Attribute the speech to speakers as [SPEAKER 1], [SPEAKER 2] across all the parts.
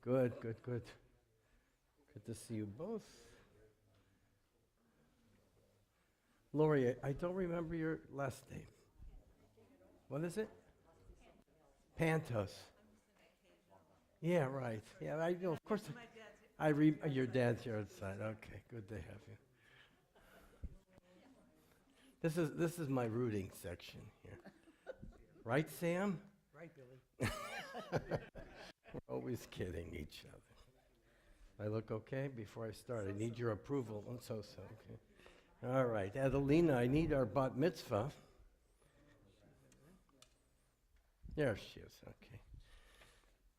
[SPEAKER 1] Good, good, good. Good to see you both. Lori, I don't remember your last name. What is it? Pantos. Yeah, right. Yeah, I know. Of course, your dad's here outside. Okay, good to have you. This is my rooting section here. Right, Sam?
[SPEAKER 2] Right, Billy.
[SPEAKER 1] We're always kidding each other. I look okay before I start. I need your approval. And so. Okay. All right, Adilina, I need our bat mitzvah. There she is. Okay.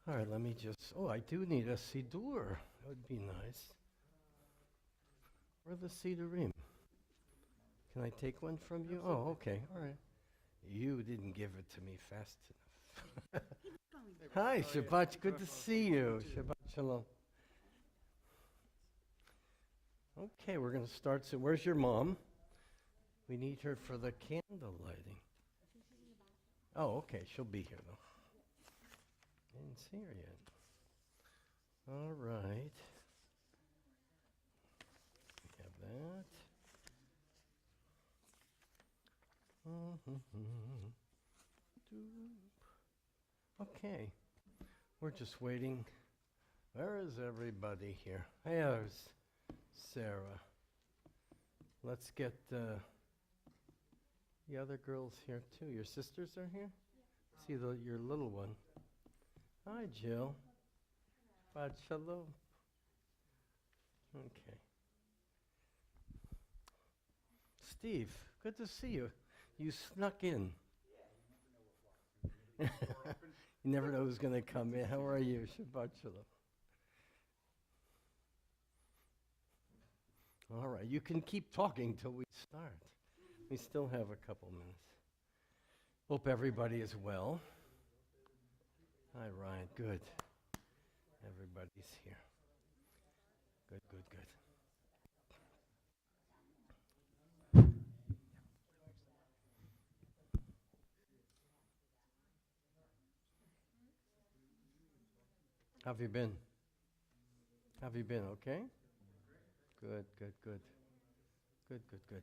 [SPEAKER 1] All right, let me just. Oh, I do need a siddur. That would be nice. Where are the siddurim? Can I take one from you? Oh, okay. All right. You didn't give it to me fast enough. Hi, Shabbat. Good to see you. Shabbat Sholom. Okay, we're going to start. So, where's your mom? We need her for the candle lighting. Oh, okay. She'll be here, though. Didn't see her yet. All right. We have that. Okay. We're just waiting. Where is everybody here? There's Sarah. Let's get the other girls here too. Your sisters are here? See your little one. Hi, Jill. Beth Sholom. Okay. Steve, good to see you. You snuck in. You never know who's going to come in. How are you? Shabbat Shalom. All right, you can keep talking till we start. We still have a couple minutes. Hope everybody is well. Hi, Ryan. Good. Everybody's here. Good, good, good. How have you been? Have you been okay? Good, good, good. Good, good, good.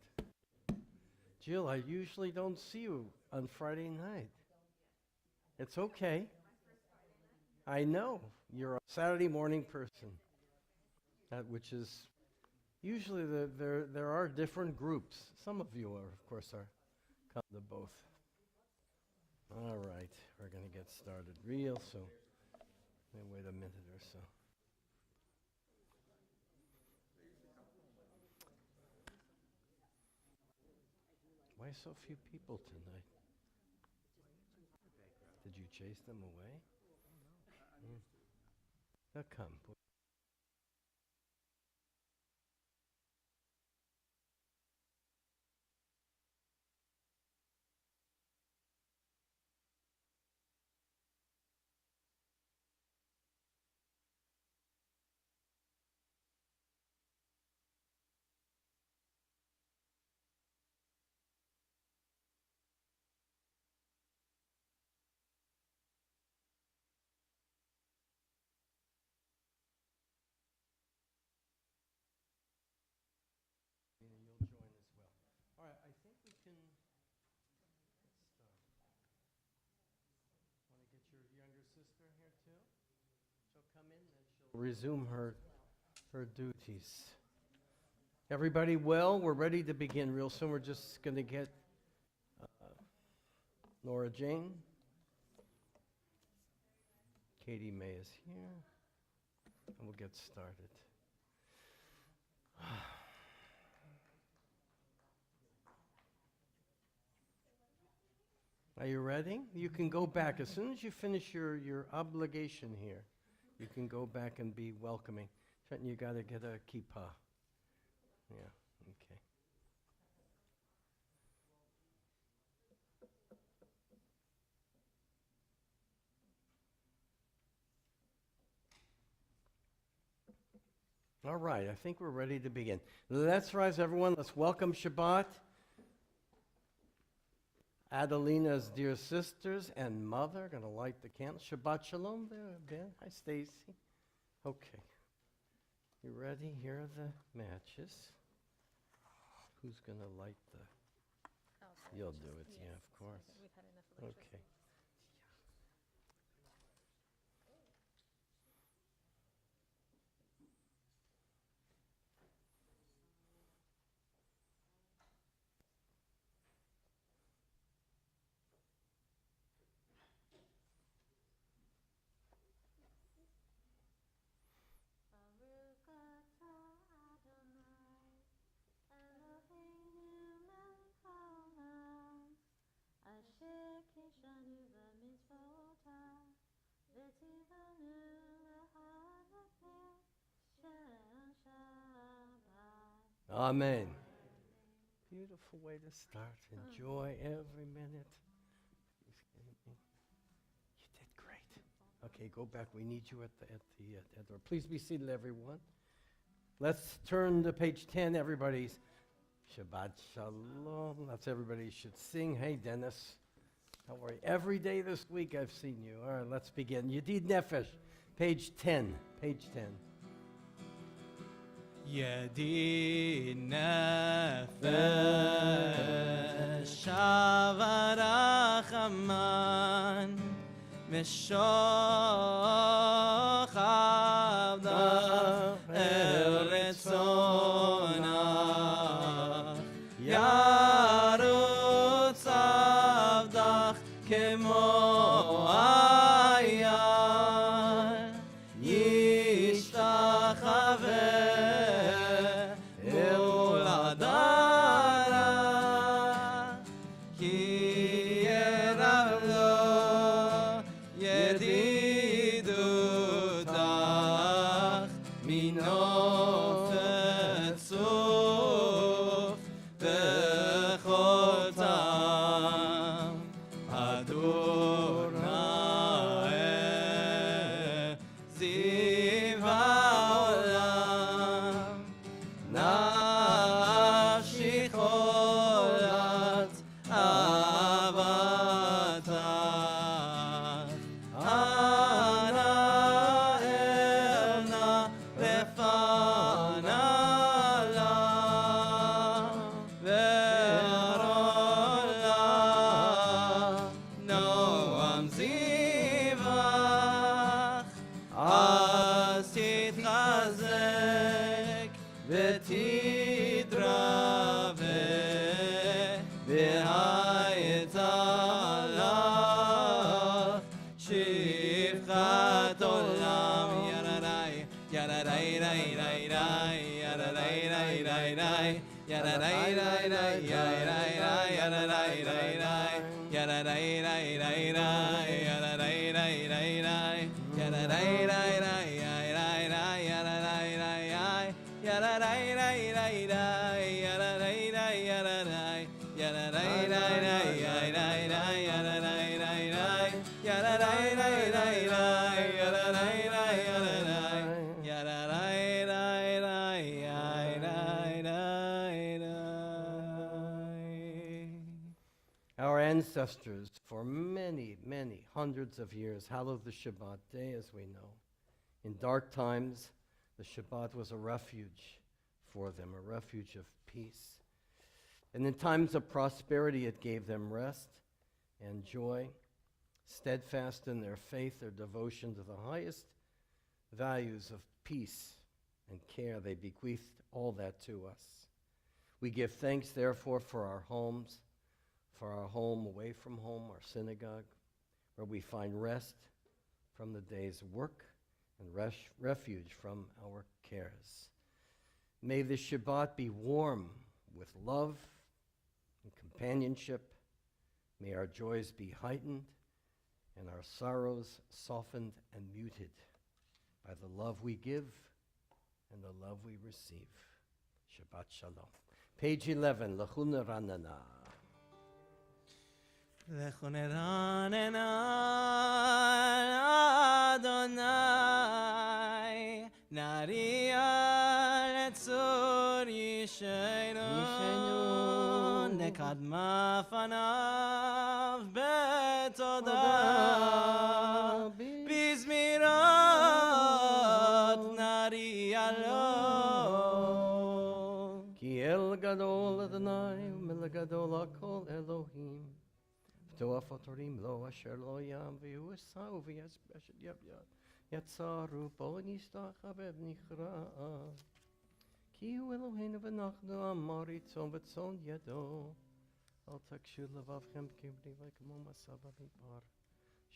[SPEAKER 1] Jill, I usually don't see you on Friday night. It's okay. I know. You're a Saturday morning person. Which is usually there are different groups. Some of you are, of course, come to both. All right, we're going to get started real soon. Wait a minute or so. Why so few people tonight? Did you chase them away? They'll come. You'll join as well. All right, I think we can start. Want to get your younger sister here too? She'll come in, then she'll resume her duties. Everybody well? We're ready to begin real soon. We're just going to get Laura Jane. Katie May is here. And we'll get started. Are you ready? You can go back. As soon as you finish your obligation here, you can go back and be welcoming. Trenton, you got to get a kippah. Yeah, okay. All right, I think we're ready to begin. Let's rise, everyone. Let's welcome Shabbat. Adilina's dear sisters and mother going to light the candle. Shabbat Shalom there, Ben. Hi, Stacy. Okay. You ready? Here are the matches. Who's going to light the... You'll do it, yeah, of course.
[SPEAKER 2] We've had enough of
[SPEAKER 1] Okay. Amen. Beautiful way to start. Enjoy every minute. You did great. Okay, go back. We need you at the door. Please be seated, everyone. Let's turn to page 10. Everybody's Shabbat Shalom. That's everybody should sing. Hey, Dennis. Don't worry. Every day this week I've seen you. All right, let's begin. Yedid Nefesh, page 10. Page 10.
[SPEAKER 3] Yedid Nefesh Shavarachaman Meshoch Avdach Eretzonach Yarutz Avdach Kemo Ayar Yishtachaveh Euladara Ki Yerav Lo Yedidutach Minof Etzuf Bechol Tam Adonai Ziv Haolam Nafshi Cholat Avatach Ana Elna Lefana La Ve'arola Noam Zivach אז תתחזק ותתרבה והיצלח שפחת עולם ירדאי ירדאי רי רי רי ירדאי רי רי רי ירדאי רי רי ירדאי רי רי רי ירדאי רי רי רי ירדאי רי רי רי ירדאי רי רי
[SPEAKER 1] Our ancestors, for many, many hundreds of years, hallowed the Shabbat day, as we know. In dark times, the Shabbat was a refuge for them, a refuge of peace. And in times of prosperity, it gave them rest and joy. Steadfast in their faith, their devotion to the highest values of peace and care, they bequeathed all that to us. We give thanks, therefore, for our homes, for our home away from home, our synagogue, where we find rest from the day's work and refuge from our cares. May the Shabbat be warm with love and companionship. May our joys be heightened and our sorrows softened and muted by the love we give and the love we receive. Shabbat Shalom. Page 11, Lechuna Ranana.
[SPEAKER 3] לכוננה אדוני נריע לצור ישנו נקדמה פניו בתודה בזמירות
[SPEAKER 1] gadol Adonai, umila gadol hakol Elohim. V'toaf otorim lo asher lo yam, v'yu esau v'yasbeshet yatzaru bo nishtacha v'nichra. Ki hu Eloheinu v'nachnu amaritzon v'tzon yado. Al takshu levavchem kibri v'kamo masava midbar.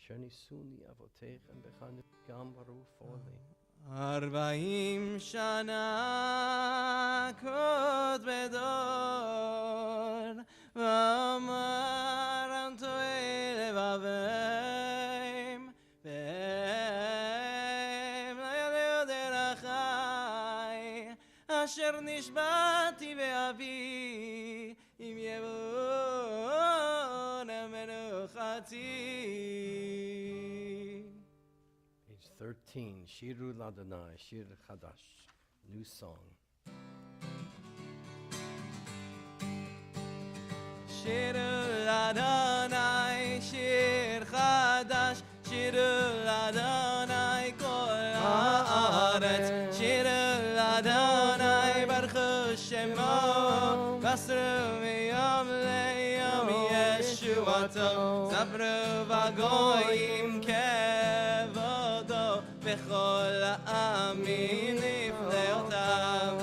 [SPEAKER 1] Shenisuni avotechem b'chanu gam baru foli.
[SPEAKER 3] 40 שנה קוד בדור ואמר אנטוי לבבים והם לא ידעו דרכי אשר נשבעתי באבי אם יבואו מנוחתי.
[SPEAKER 1] Page 13, Shiru Ladonai, Shir Chadash, new song.
[SPEAKER 3] שירו לאדוני שיר חדש, שירו לאדוני כל הארץ, שירו לאדוני ברכו שמו, בסרו מיום ליום ישועתו, ספרו בגויים כבודו, וכל העמים נפלאותיו,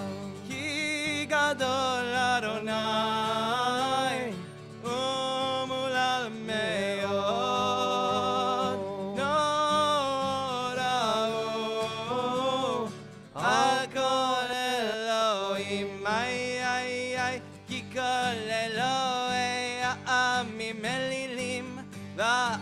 [SPEAKER 3] כי גדול אדוני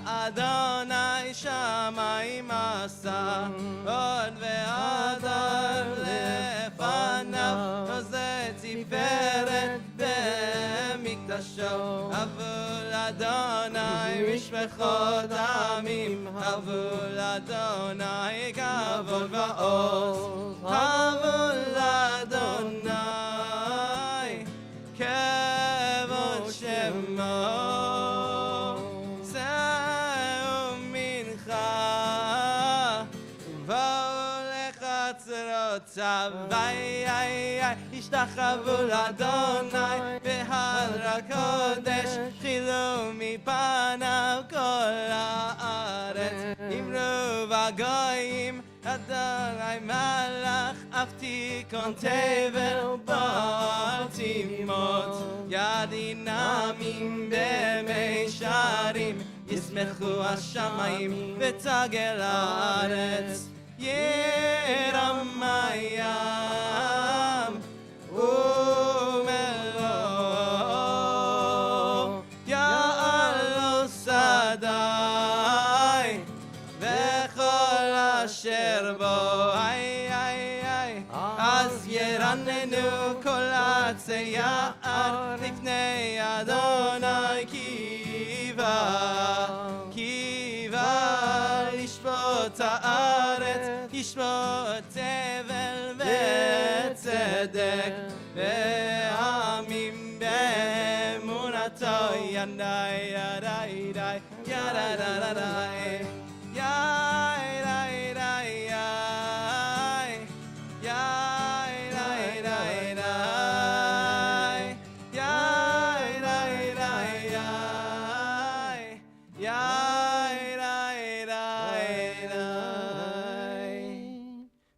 [SPEAKER 3] אדוני שמיים עשה עוד והדר לפניו עושה תפארת במקדשו אבו לאדוני משפחות עמים אבו לאדוני כבוד ועוז אבו לאדוני כבוד שמו השתחוו לאדוני בהר הקודש חילו מפניו כל הארץ אמרו בגויים אדוני מלך אף תיכון תבל בל תימות ידינמים במישרים ישמחו השמיים ותגל הארץ ירם הים ומלואו יעלו שדי וכל אשר בו אז ירננו כל עצי יער לפני אדוני קיווה לשפוט הארץ ישפוט תבל וצדק ועמים באמונתו ידי ידי ידי ידי ידי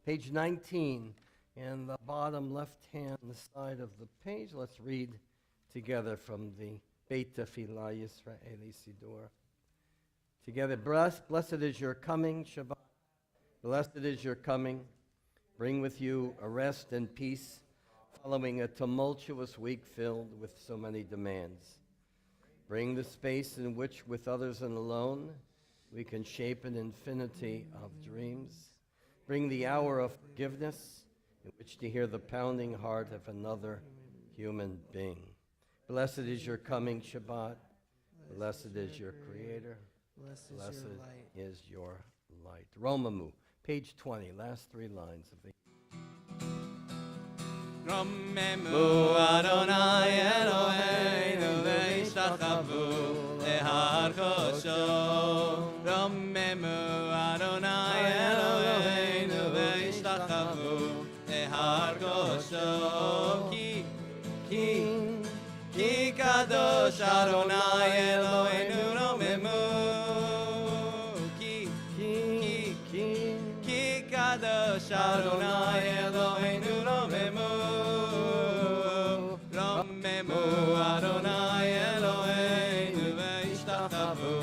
[SPEAKER 1] Page 19, and the bottom left-hand side of the page. Let's read together from the Beit Tefillah Yisraeli Siddur. Together, blessed is your coming, Shabbat. Blessed is your coming. Bring with you a rest and peace, following a tumultuous week filled with so many demands. Bring the space in which, with others and alone, we can shape an infinity of dreams. Bring the hour of forgiveness in which to hear the pounding heart of another human being. Blessed is your coming, Shabbat. Blessed is your Creator. Blessed is your light. Romamu, page 20, last 3 lines of the...
[SPEAKER 3] רוממו אדוני אלוהינו והשתחוו להר קודשו. רוממו אדוני אלוהינו והשתחוו להר קודשו. כי Adonai Eloheinu romemu. Ki kadosh Adonai Eloheinu romemu. Romemu Adonai Eloheinu ve'ishtachavu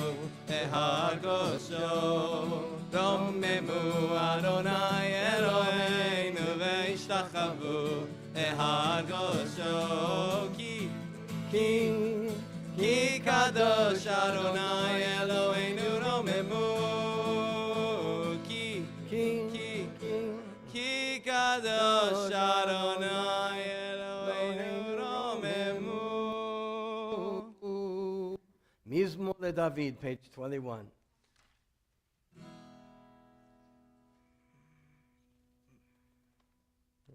[SPEAKER 3] ehar kosho. Romemu Adonai Eloheinu ve'ishtachavu ehar kosho. Ki kadosh Adonai Eloheinu romemu. Ki kadosh Adonai Eloheinu romemu.
[SPEAKER 1] Mizmor LeDavid, page 21.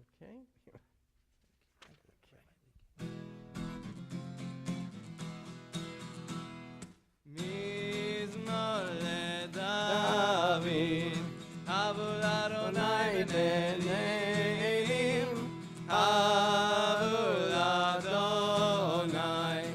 [SPEAKER 1] Okay.
[SPEAKER 3] Mizmor LeDavid, Avul Adonai b'neim, Avul Adonai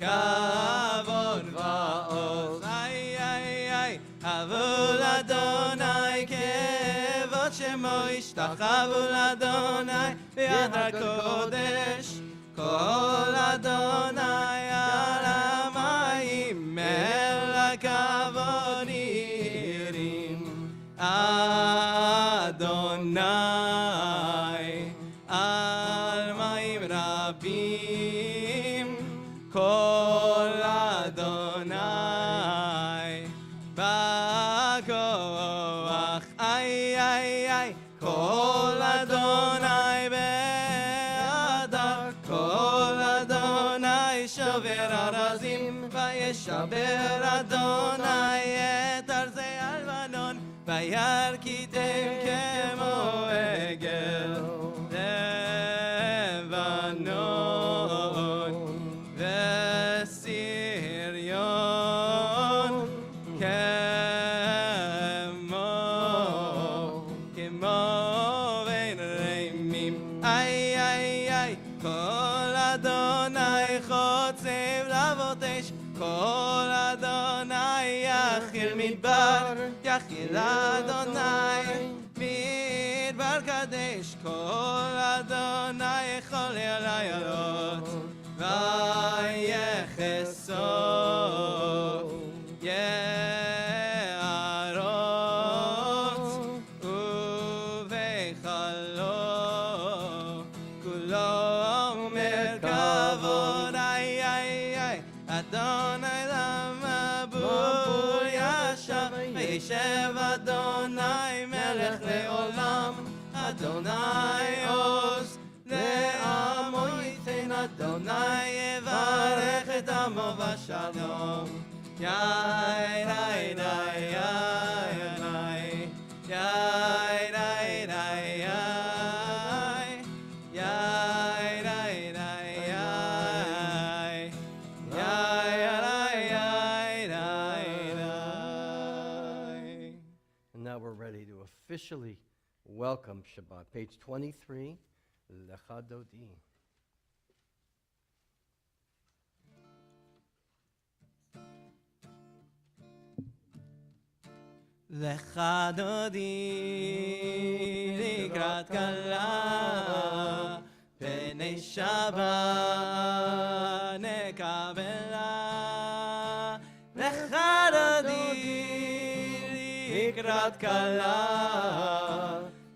[SPEAKER 3] kavod va'oz. Ay, ay, ay, Avul Adonai kevod shemo ishtachavu l'Adonai b'yad HaKodesh. Kol Adonai al hamayim el hakavod yirim. Adonai al mayim rabim. Kol Adonai b'koach. Ay, ay, ay. Kol Adonai be'adar. Kol Adonai shover arazim. Vayeshaber Adonai et arzei Alvanon. Vayarkitem kemo egel Levanon. Vesirion kemo vein reimim. Ay, ay, ay. Kol Adonai chotzev lavotesh. Kol Adonai yachil midbar. Yachil Adonai midbar kadesh. Kol Adonai chol yalayalot. Vayecheso ye'arot uveichalo kulo omer kavod. Ay, ay, ay. Adonai lamabur yashav vayishev Adonai melech le'olam. Adonai oz le'amo yitin. Adonai yevarech et amo v'shalom. Yai, rai, rai, yai, rai. Yai, rai, rai, yai. Yai, rai, rai, yai. Yai, rai, yai, rai, rai.
[SPEAKER 1] And now we're ready to officially welcome Shabbat. Page 23, Lecha Dodi.
[SPEAKER 3] Lecha dodi likrat kala pnei Shabbat nekabela. Lecha dodi likrat kala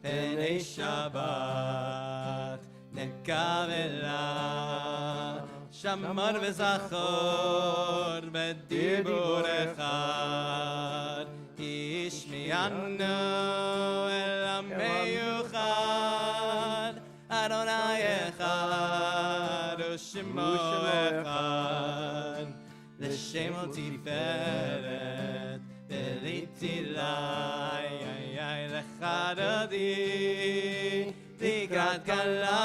[SPEAKER 3] pnei Shabbat nekabela. Shamar v'zachor b'dibur echad. Ishmi'anu el ha'meyuchad. Adonai echad u'shemo echad. L'shemo tiferet v'litilai. Lecha dodi likrat kala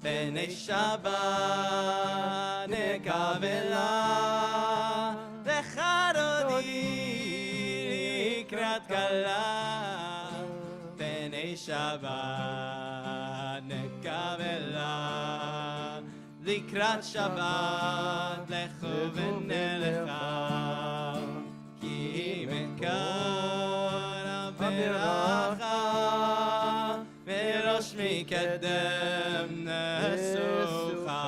[SPEAKER 3] pnei Shabbat nekabela. Lecha dodi likrat kala pnei Shabbat nekabela. לקראת שבת לכוון אליך כי מכאן הברכה וראש מקדם נסוכה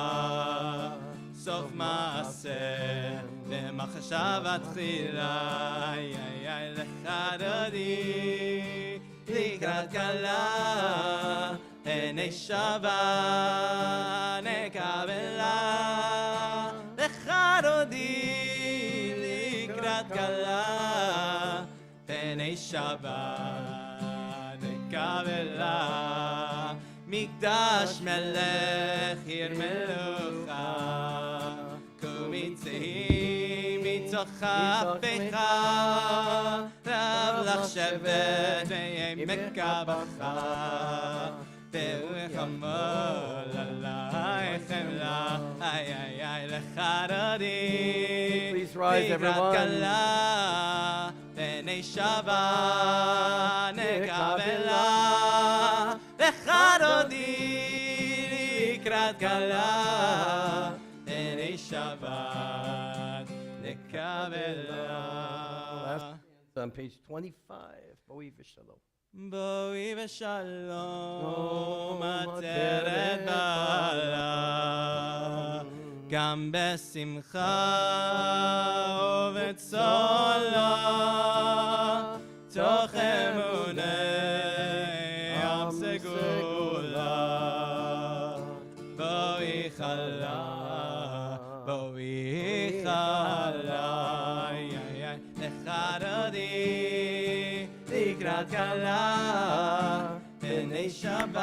[SPEAKER 3] סוף מעשה במחשבה תחילה לך דודי לקראת כלה עיני שבת נקבלה לך דודי לקראת כלה עיני שבת נקבלה מקדש מלך עיר מלוכה קומי צאי מתוך אפיך רב לך שבת ויעמק בך ורחמול עלייך חמלה איי איי איי לך דודי
[SPEAKER 1] Please rise, everyone.
[SPEAKER 3] כלה בני שבת נקבלה לך דודי לקראת כלה בני שבת נקבלה
[SPEAKER 1] On page 25, Boi V'Shalom.
[SPEAKER 3] בואי ושלום עטרת בעלה גם בשמחה ובצולה תוך אמוני עם סגולה בואי חלה בואי חלה לך דודי לקראת כלה בני שבת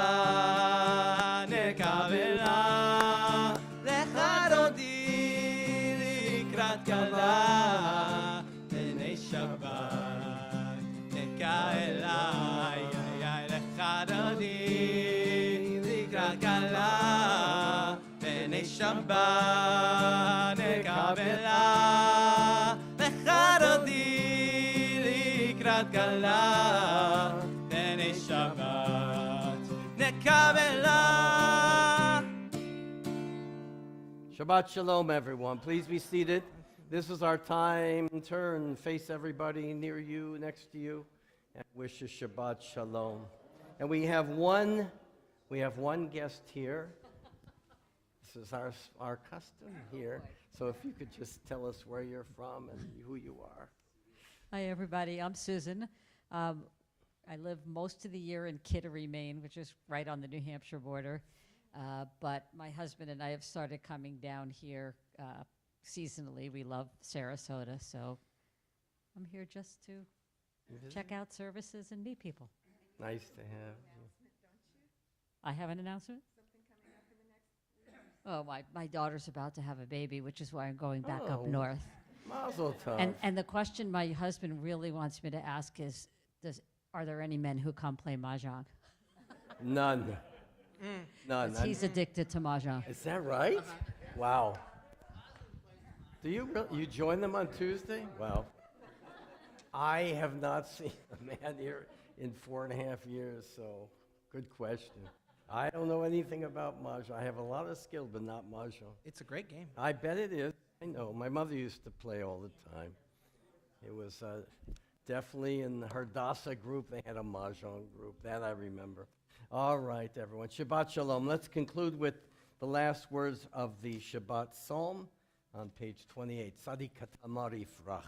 [SPEAKER 3] נקבלה לך דודי לקראת כלה בני שבת נקבלה לך דודי לקראת כלה בני שבת נקבלה לך דודי לקראת כלה בני שבת נקבלה.
[SPEAKER 1] Shabbat Shalom, everyone. Please be seated. This is our time. Turn, face everybody near you, next to you, and wish a Shabbat Shalom. And we have one guest here. This is our custom here. So if you could just tell us where you're from and who you are.
[SPEAKER 2] Hi, everybody. I'm Susan. I live most of the year in Kittery, Maine, which is right on the New Hampshire border. But my husband and I have started coming down here seasonally. We love Sarasota, so I'm here just to check out services and meet people.
[SPEAKER 1] Nice to have you.
[SPEAKER 2] I have an announcement? Oh, my daughter's about to have a baby, which is why I'm going back up
[SPEAKER 1] Oh.
[SPEAKER 2] north.
[SPEAKER 1] Mazel tov.
[SPEAKER 2] And the question my husband really wants me to ask is, are there any men who come play mahjong?
[SPEAKER 1] None. None.
[SPEAKER 2] 'Cause he's addicted to mahjong.
[SPEAKER 1] Is that right? Wow. Do you you join them on Tuesday? Well, I have not seen a man here in 4.5 years, so good question. I don't know anything about mahjong. I have a lot of skill, but not mahjong.
[SPEAKER 3] It's a great game.
[SPEAKER 1] I bet it is. I know. My mother used to play all the time. It was definitely in her Dasa group. They had a mahjong group. That I remember. All right, everyone. Shabbat Shalom. Let's conclude with the last words of the Shabbat Psalm on page 28. Tzadik Katamar Yifrach.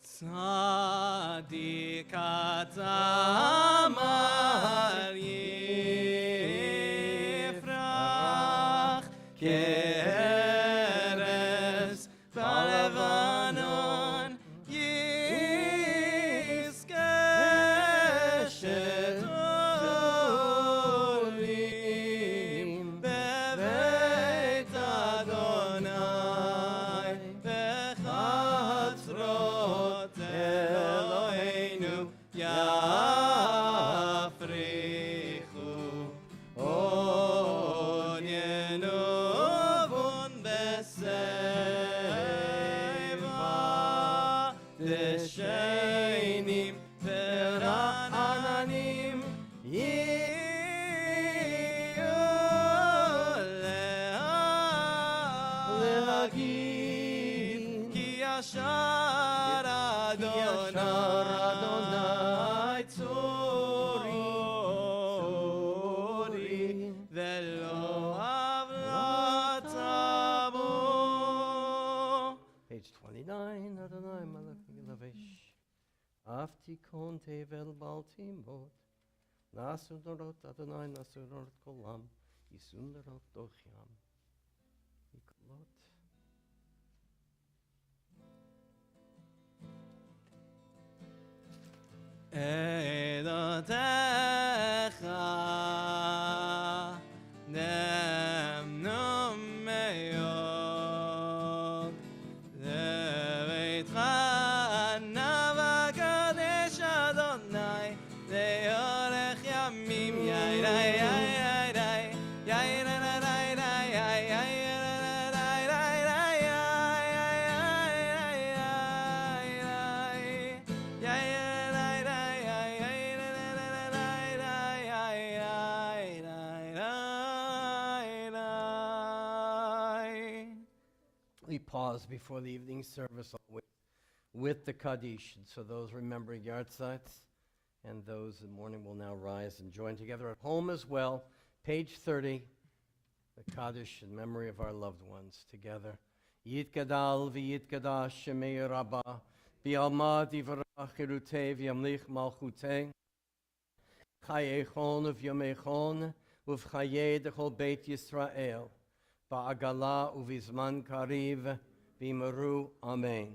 [SPEAKER 3] Tzadik Katamar Yifrach Keres Balevanon Yizkeh Shetolim Bebeit Adonai Bechatzrot Eloheinu Yafrichu Onyenu נגיד כי ישר אדוני צורי ולא עוולות עמו.
[SPEAKER 1] Page 29, Adonai Malach Lavesh. Aftikon tevel baltimot. Nasudorot Adonai Nasudorot kolam. Isundarot dochyam. Ikolot.
[SPEAKER 3] עדותיך נאמנו מאוד לביתך ענה וקדש אדוני לאורך ימים יאי די יאי די יאי די די די יאי יאי
[SPEAKER 1] We pause before the evening service with the Kaddish. And so those remembering Yartzites and those in the morning will now rise and join together at home as well. Page 30, the Kaddish in memory of our loved ones together. Yitgadal v'yitgadash shemei rabbah v'yalmad yivarach irutei v'yamlich malchutei chayechon v'yomechon uv'chayei dechol beit Yisrael ba'agala uvizman kariv v'yimeru amen.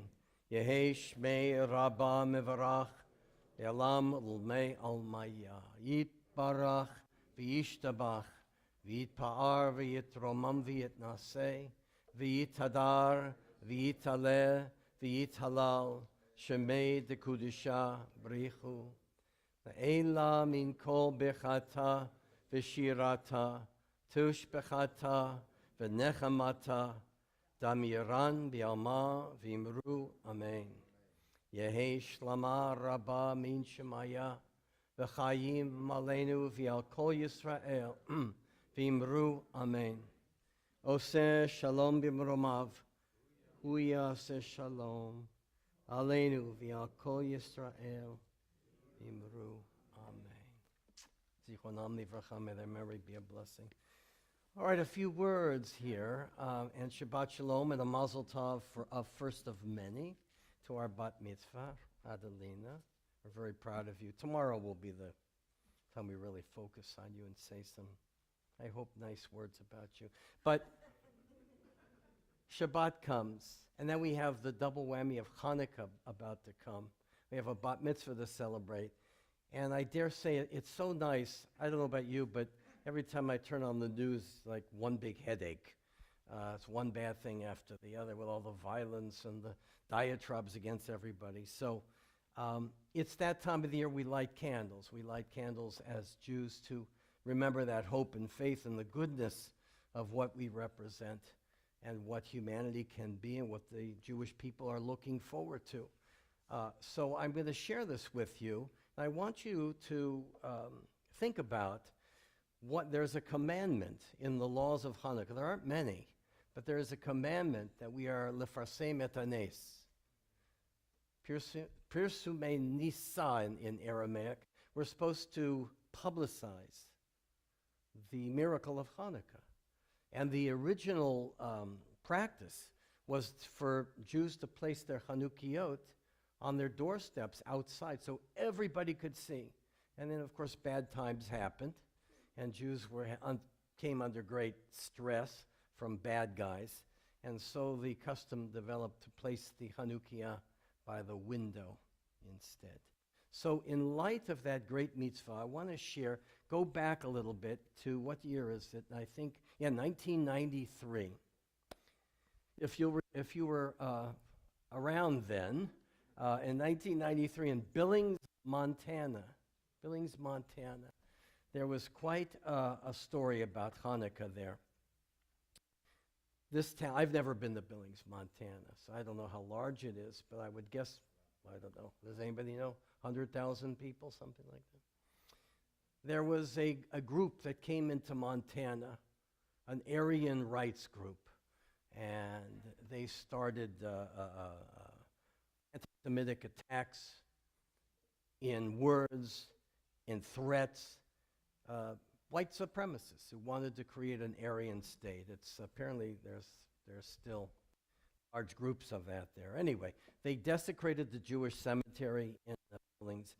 [SPEAKER 1] Yehi shmei rabbah mevarach v'yalam l'mei almaya yitbarach v'yishtabach v'yitpa'ar v'yitromam v'yitnaseh v'yitadar v'yitaleh v'yithalal shemei dekudisha brichu Eila min kol bechata v'shirata tush bechata v'nechamata damiran b'alma v'imru amen. Yehi shlama rabba min shemaya v'chayim malenu v'al kol Yisrael v'imru amen. Oseh shalom b'mromav hu yaseh shalom aleinu v'al kol Yisrael Imru, amen. Zichronam livracha, may their memory be a blessing. All right, a few words here, and Shabbat Shalom and a Mazel Tov for first of many to our Bat Mitzvah, Adilina. We're very proud of you. Tomorrow will be the time we really focus on you and say some, I hope, nice words about you. But Shabbat comes, and then we have the double whammy of Hanukkah about to come. We have a bat mitzvah to celebrate. And I dare say it's so nice. I don't know about you, but every time I turn on the news, like one big headache. It's one bad thing after the other with all the violence and the diatribes against everybody. So it's that time of the year we light candles. We light candles as Jews to remember that hope and faith and the goodness of what we represent and what humanity can be and what the Jewish people are looking forward to. So I'm going to share this with you. And I want you to think about there's a commandment in the laws of Hanukkah. There aren't many, but there is a commandment that we are lefarsem et hanes. Pirsume nisa in Aramaic. We're supposed to publicize the miracle of Hanukkah. And the original practice was for Jews to place their Chanukiot on their doorsteps outside so everybody could see. And then, of course, bad times happened, and Jews came under great stress from bad guys, and so the custom developed to place the Chanukiah by the window instead. So in light of that great mitzvah, I want to go back a little bit to, what year is it? I think, 1993. If you were around then, in 1993 in Billings, Montana, there was quite a story about Hanukkah there. This town, I've never been to Billings, Montana, so I don't know how large it is, but I would guess, I don't know, does anybody know? 100,000 people, something like that. There was a group that came into Montana, an Aryan rights group, and they started anti-Semitic attacks in words, in threats, white supremacists who wanted to create an Aryan state. It's apparently there's still large groups of that there. Anyway, they desecrated the Jewish cemetery in the Billings,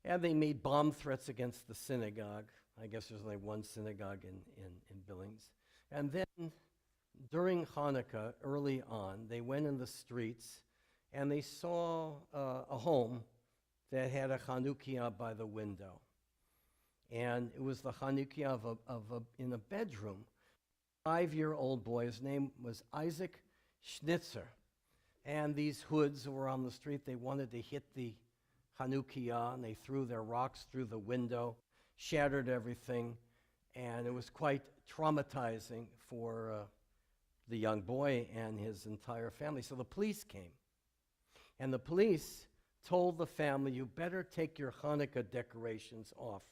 [SPEAKER 1] and they made bomb threats against the synagogue. I guess there's only one synagogue in Billings. And then during Hanukkah, early on, they went in the streets and they saw a home that had a Chanukiah by the window. And it was the Chanukiah in a bedroom. 5-year-old boy, his name was Isaac Schnitzer. And these hoods were on the street. They wanted to hit the Chanukiah, and they threw their rocks through the window, shattered everything, and it was quite traumatizing for the young boy and his entire family. So the police came, and the police told the family, you better take your Hanukkah decorations off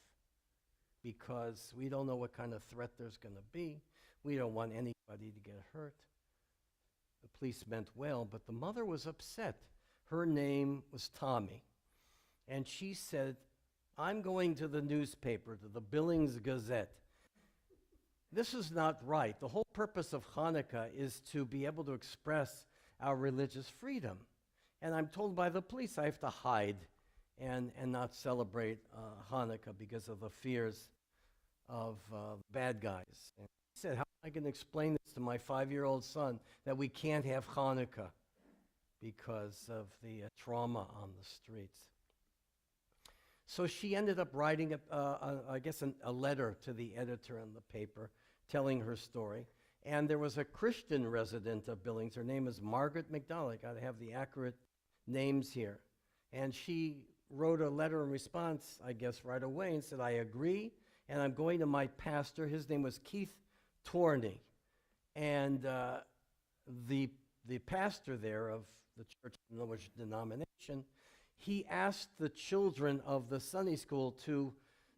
[SPEAKER 1] because we don't know what kind of threat there's going to be. We don't want anybody to get hurt. The police meant well, but the mother was upset. Her name was Tommy. And she said, I'm going to the newspaper, to the Billings Gazette. This is not right. The whole purpose of Hanukkah is to be able to express our religious freedom. And I'm told by the police I have to hide and not celebrate Hanukkah because of the fears of bad guys. And he said, how am I going to explain this to my 5-year-old son that we can't have Hanukkah because of the trauma on the streets? So she ended up writing, a letter to the editor in the paper telling her story. And there was a Christian resident of Billings. Her name is Margaret McDonald. I got to have the accurate names here. And she wrote a letter in response, I guess, right away and said, I agree, and I'm going to my pastor. His name was Keith Torney. And the pastor there of the church, I don't know which denomination, he asked the children of the Sunday school to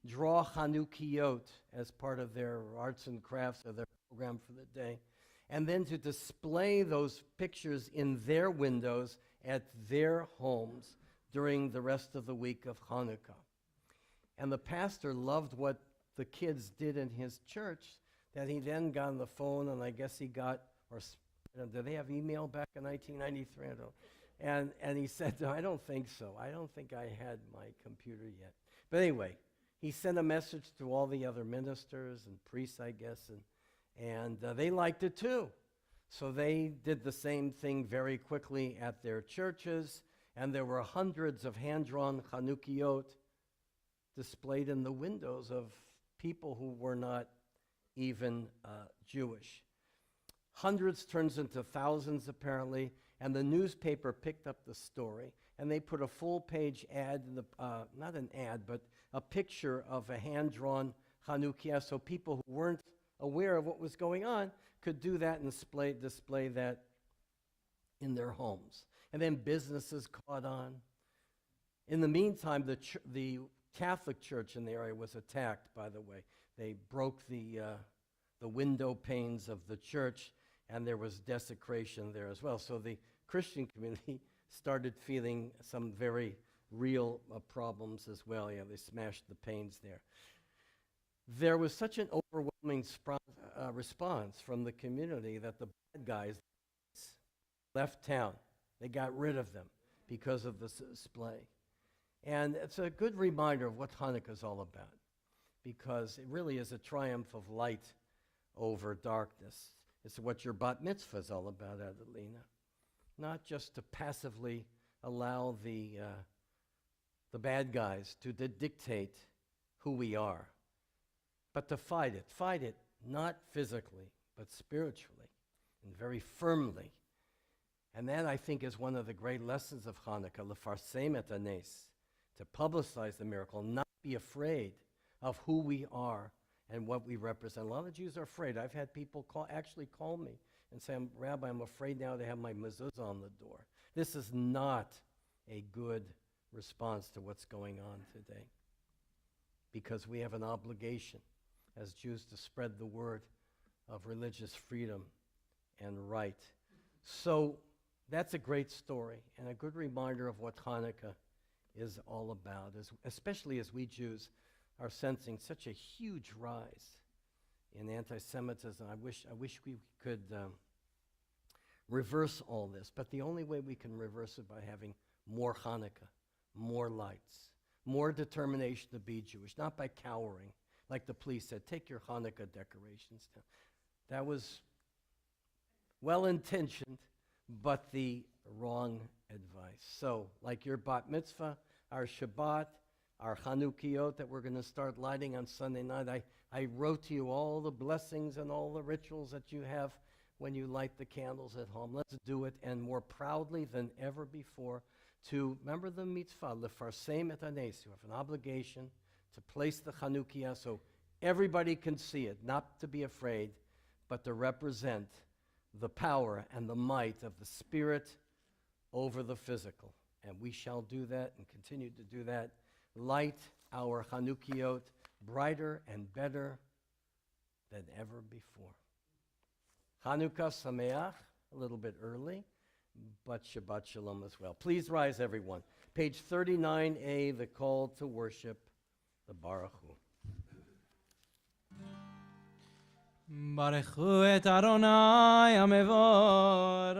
[SPEAKER 1] draw Chanukiot as part of their arts and crafts or their program for the day, and then to display those pictures in their windows at their homes during the rest of the week of Hanukkah. And the pastor loved what the kids did in his church, that he then got on the phone, and I guess he got, did they have email back in 1993? I don't know. And he said, no, I don't think so. I don't think I had my computer yet. But anyway, he sent a message to all the other ministers and priests, I guess, and they liked it too. So they did the same thing very quickly at their churches, and there were hundreds of hand-drawn Chanukiot displayed in the windows of people who were not even Jewish. Hundreds turns into thousands, apparently, and the newspaper picked up the story, and they put a full-page ad, not an ad, but a picture of a hand-drawn Chanukiah, so people who weren't aware of what was going on could do that and display that in their homes. And then businesses caught on. In the meantime, the Catholic Church in the area was attacked, by the way. They broke the window panes of the church, and there was desecration there as well. So the Christian community started feeling some very real problems as well. Yeah, they smashed the panes there. There was such an overwhelming response from the community that the bad guys left town. They got rid of them because of this display. And it's a good reminder of what Hanukkah is all about, because it really is a triumph of light over darkness. It's what your bat mitzvah is all about, Adilina. Not just to passively allow the bad guys to dictate who we are, but to fight it not physically, but spiritually, and very firmly. And that, I think, is one of the great lessons of Hanukkah, lefarsem et hanes, to publicize the miracle, not be afraid of who we are and what we represent. A lot of Jews are afraid. I've had people actually call me and say, Rabbi, I'm afraid now to have my mezuzah on the door. This is not a good response to what's going on today, because we have an obligation as Jews to spread the word of religious freedom and right. So that's a great story and a good reminder of what Hanukkah is all about, especially as we Jews are sensing such a huge rise in anti-Semitism. I wish we could reverse all this, but the only way we can reverse it by having more Hanukkah, more lights, more determination to be Jewish, not by cowering. Like the police said, take your Hanukkah decorations down. That was well-intentioned, but the wrong advice. So, like your bat mitzvah, our Shabbat, our Chanukiot that we're going to start lighting on Sunday night, I wrote to you all the blessings and all the rituals that you have when you light the candles at home. Let's do it, and more proudly than ever before, to remember the mitzvah, lefarsem et hanes. You have an obligation to place the Chanukiah so everybody can see it, not to be afraid, but to represent the power and the might of the Spirit over the physical. And we shall do that and continue to do that. Light our Chanukiot brighter and better than ever before. Hanukkah Sameach, a little bit early, but Shabbat Shalom as well. Please rise, everyone. Page 39a, the call to worship, the Baruch Hu.
[SPEAKER 3] Baruchu et Adonai HaMevorach.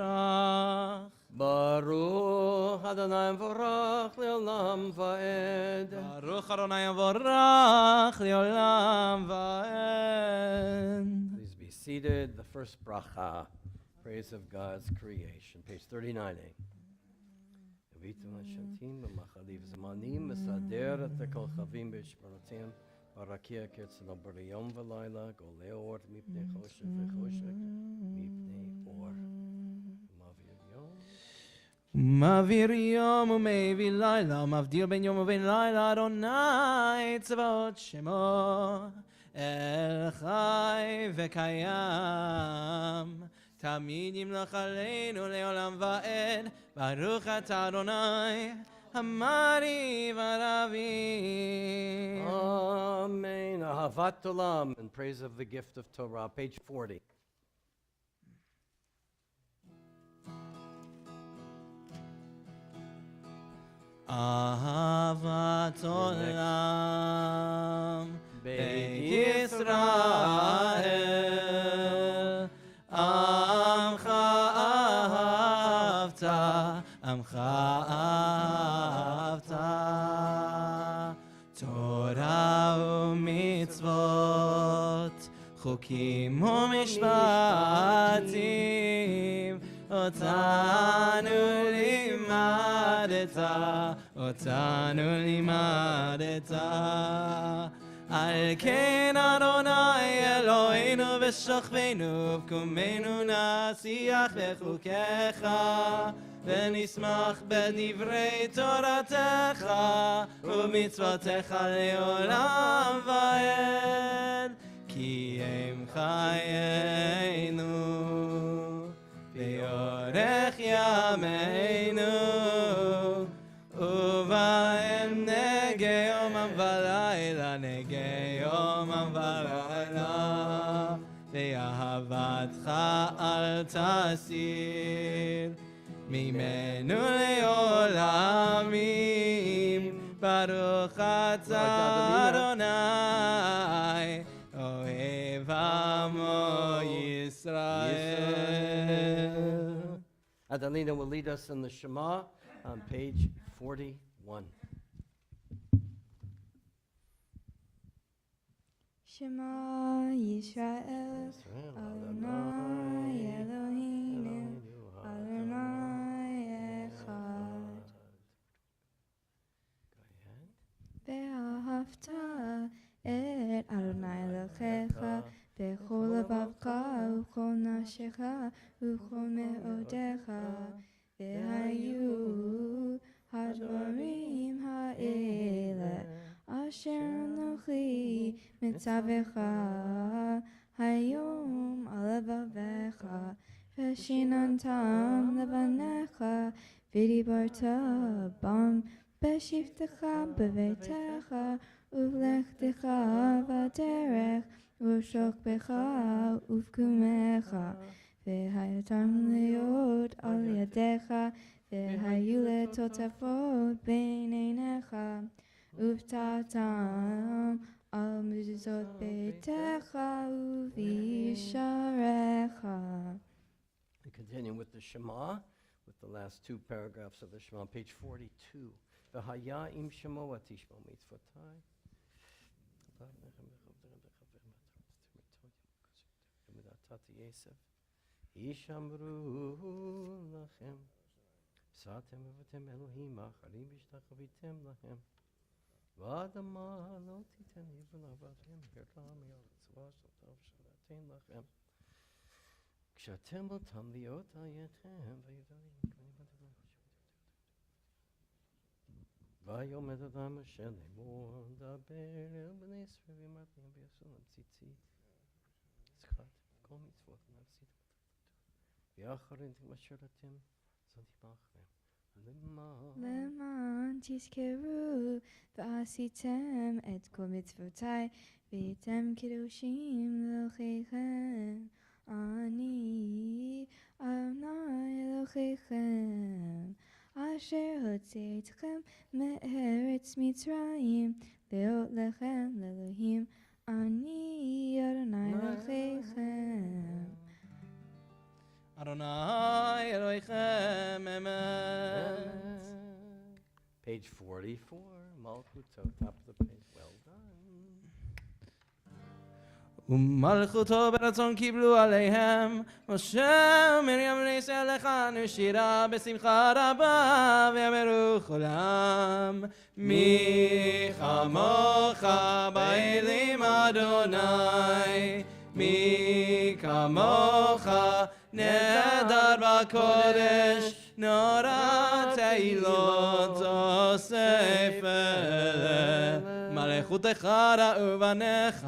[SPEAKER 1] Baruch Adonai Vorach Leolam Vaed.
[SPEAKER 3] Baruch Adonai HaMevorach Leolam Vaed.
[SPEAKER 1] Please be seated. The first bracha, praise of God's creation. Page 39a. Avitum Hashantim B'machaliv Zamanim Mesader et Kol Chavim B'Shmaratim Barakia Ketzelo Bariyom V'Layla Golei Or Mipnei Choshek V'Choshek Mipnei Or.
[SPEAKER 3] Mavir yom umevi laila, mavdir ben yom uben laila, Adonai tzavot shemo, El chai v'kayam, tamid yimlach aleinu leolam va'ed, Baruch atah Adonai, Hamari v'aravi.
[SPEAKER 1] Amen. Ahavat Olam, in praise of the gift of Torah. Page 40.
[SPEAKER 3] Ahavat olam Beit Yisrael Amcha ahavta Torah u'mitzvot Chukim u'mishpatim Otanu limadeta Al ken Adonai Eloheinu v'shachvenu v'kumenu nasiach v'chukecha v'nismach b'divrei toratecha u'mitzvotecha leolam va'ed ki em chayenu v'yorech yameinu ובהם נגי יומם ולילה, נגי יומם ולילה, ואהבתך אל תסיר, ממנו לעולמים, ברוך אתה אדוני, אוהב עמו ישראל.
[SPEAKER 1] Adilina will lead us in the Shema on page 41.
[SPEAKER 4] Shema Yisrael, Adonai Eloheinu, Adonai Echad. ואהבת את אדוני אלוהיך בכל לבבך ובכל נפשך ובכל מאודך, והיו הדברים האלה אשר אנוכי מצווך היום על לבביך, ושיננתם לבניך, ודיברת בם בשבתך בביתך, ובלכתך בדרך, ובשוכבך ובקומך, והיותם להיות על ידיך, והיו לטוטפות בין עיניך, ובטעתם על מזוזות ביתך ובישעריך.
[SPEAKER 1] We continue with the Shema, with the last two paragraphs of the Shema, page 42. V'haya im Shemo atishmo mitzvotai. Yishamru lachem. Satem avatem Elohim acharim v'shtachvitem lachem. V'adama lo titen even avatem hirtam yatzvah shatav shalatem lachem. כשאתם אותם להיות הייתם ויאמר אדם אשר לאמור דבר אל בני ישראל ואמרתי להם ויעשו להם ציצית זכת כל מצוות ועשית ואחריתם אשר אתם זנתי באחריהם
[SPEAKER 4] למען תזכרו ועשיתם את כל מצוותיי והייתם קדושים לאלוהיכם אני אדוני אלוהיכם אשר הוציא אתכם מארץ מצרים להיות לכם לאלוהים אני אדוני אלוהיכם
[SPEAKER 3] Adonai Elohechem Emet.
[SPEAKER 1] Page 44, Malchuto, top of the page. Well done.
[SPEAKER 3] ומלכותו ברצון קיבלו עליהם משה ומרים בני ישראל לכנו שירה בשמחה רבה ויאמרו כולם מי כמוך באלים אדוני מי כמוך נהדר בקודש נורא תהילות תוסף מלכותך ראו בניך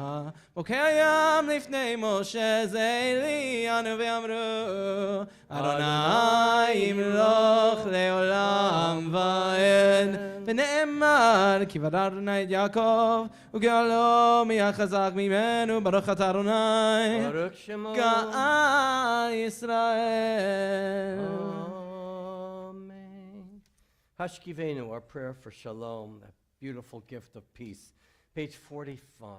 [SPEAKER 3] בוקר ים לפני משה זה אלינו ואמרו אדוני ימלוך לעולם ועד ונאמר כי בדר אדוני את יעקב וגאלו מי החזק ממנו ברוך אתה אדוני
[SPEAKER 1] Baruch Shemo.
[SPEAKER 3] גאל ישראל.
[SPEAKER 1] Amen. Hashkivenu, our prayer for shalom, that beautiful gift of peace. Page 45.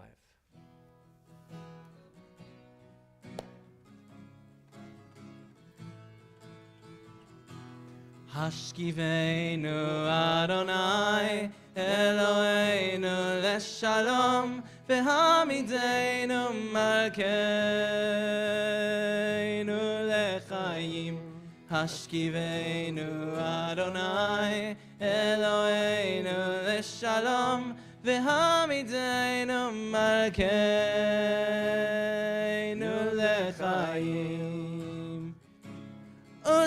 [SPEAKER 3] השכיבנו אדוני אלוהינו לשלום והעמידנו מלכנו לחיים השכיבנו אדוני אלוהינו לשלום והעמידנו מלכנו לחיים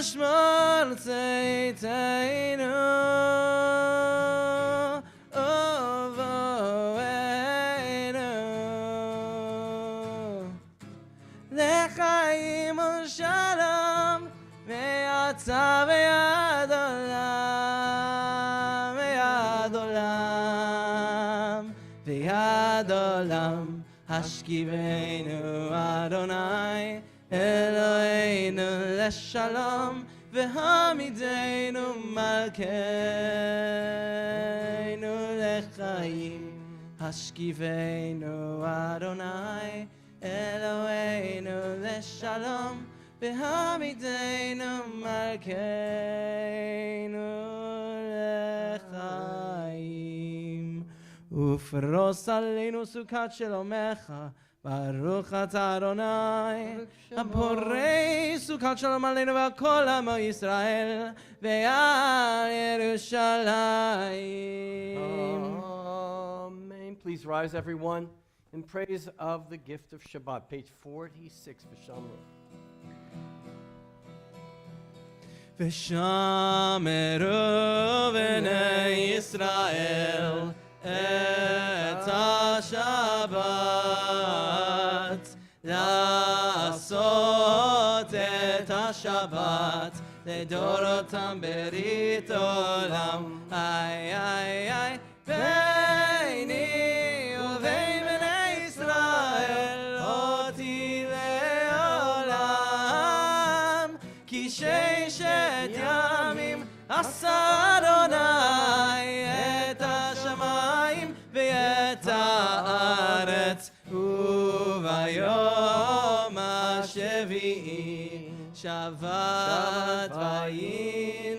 [SPEAKER 3] ושמור צאתנו ובואנו לחיים ושלום מעתה ועד עולם ועד עולם ועד עולם השכיבנו אדוני אלוהינו לשלום והעמידנו מלכנו לחיים השכיבנו אדוני אלוהינו לשלום והעמידנו מלכנו לחיים ופרוס עלינו סוכת שלומך ברוך אתה אדוני הפורש סוכת שלום עלינו ועל כל עמו ישראל ועל ירושלים.
[SPEAKER 1] Amen. Please rise, everyone, in praise of the gift of Shabbat. Page 46 for Shalom.
[SPEAKER 3] ושמרו בני ישראל את השבת לעשות את השבת לדורותם ברית עולם איי איי איי ביני ובין בני ישראל אותי לעולם השביעי, שבת ויהי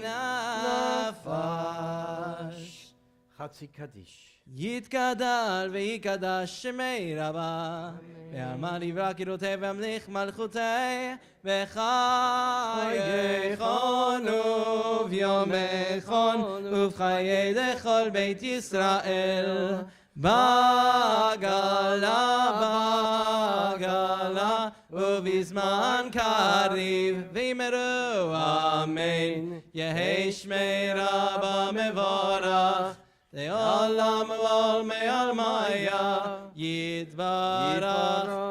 [SPEAKER 3] נפש.
[SPEAKER 1] חצי קדיש.
[SPEAKER 3] יתגדל ויקדש שמי רבה, ועלמא דברה קידותי והמליך מלכותי, וחייכון וביומכון ובחיי לכל בית ישראל, בגלה ובזמן קריב, ואמרו אמן. יהי שמי רבה מבורך לעולם ועולמי עלמיה,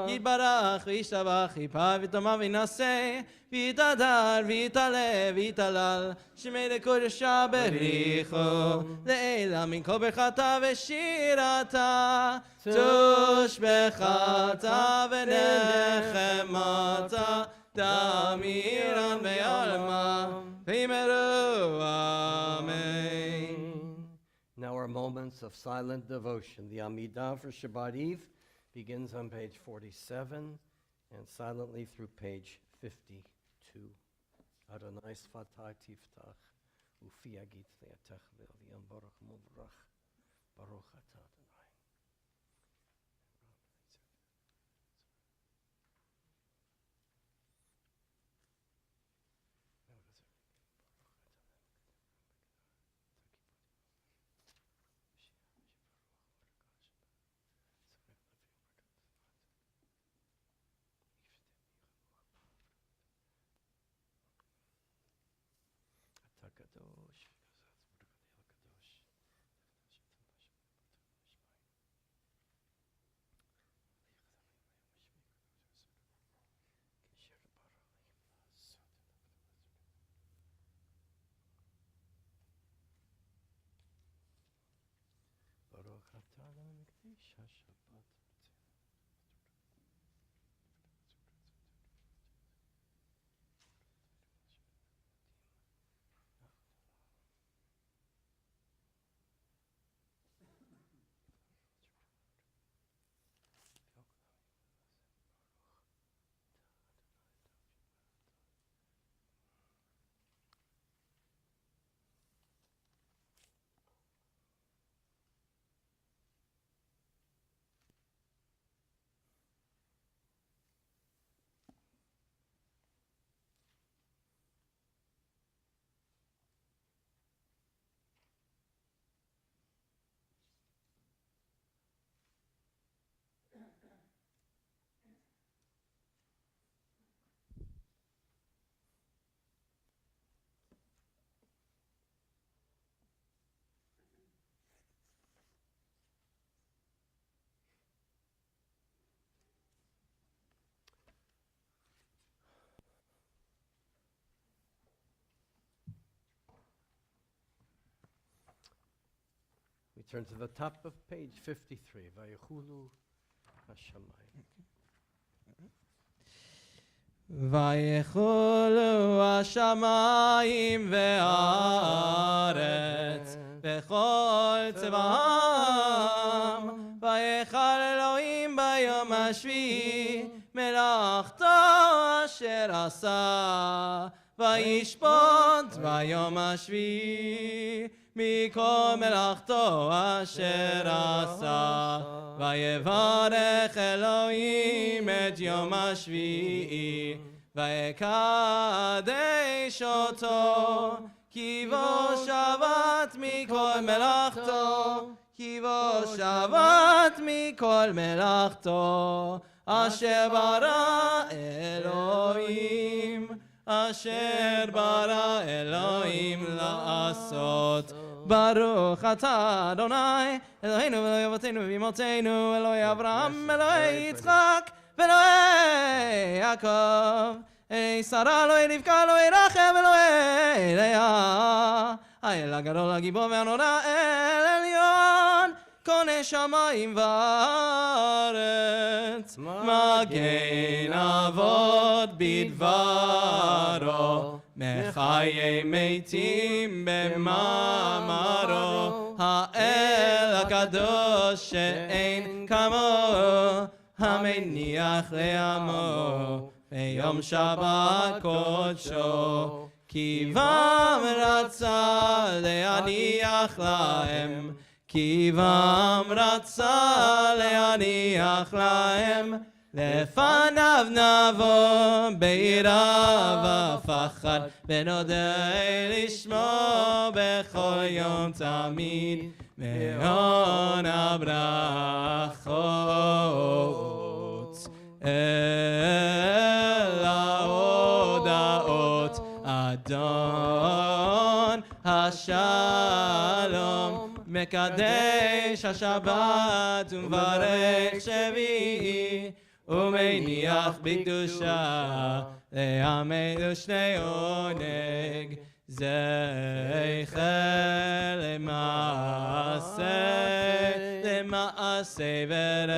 [SPEAKER 3] יתברך וישתבח, יפע ויטמע וינשא, ויתהדר ויתעלה ויתהלל, שמי לקודשה בריחו, לעילה מן כל ברכתה ושירתה, תושבחתה ונחמתה, תמירן בעלמה, ואמרו אמן.
[SPEAKER 1] Now our moments of silent devotion. The Amidah for Shabbat Eve begins on page 47 and silently through page 52. Adonai sfatai tiftach, ufi agit le'atach ve'aliyam baruch muvrach, baruch atah Adonai. Kadosh, Baruch atah Adonai Mekdesh HaShabbat. We turn to the top of page 53. Vayichulu Hashamayim.
[SPEAKER 3] ויחולו השמיים והארץ וכל צבאם, ויחל אלוהים ביום השביעי מלאכתו אשר עשה, וישפוט ביום השביעי מכל מלאכתו אשר עשה, ויברך אלוהים את יום השביעי, ויקדש אותו, כי בו שבת מכל מלאכתו, כי בו שבת מכל מלאכתו, אשר ברא אלוהים, אשר ברא אלוהים לעשות. ברוך אתה אדוני אלוהינו ואלוהי אבותינו ואמותינו, אלוהי אברהם, אלוהי יצחק ואלוהי יעקב, אלוהי שרה, אלוהי רבקה, אלוהי רחל, אלוהי לאה, האל הגדול הגיבור והנורא, אל עליון קונה שמיים וארץ, מגן אבות בדברו, מחיי מתים במאמרו, האל הקדוש שאין כמוהו, המניח לעמו ביום שבת קודשו, כי בם רצה להניח להם, כי בם רצה להניח להם, לפניו נבוא ביראה ופחד, ונודה לשמו בכל יום תמיד, בהון הברכות. אל ההודעות אדון השלום, מקדש השבת ומברך שביעי, ומניח בקדושה לעמנו שני עונג, זכר למעשה בראשית.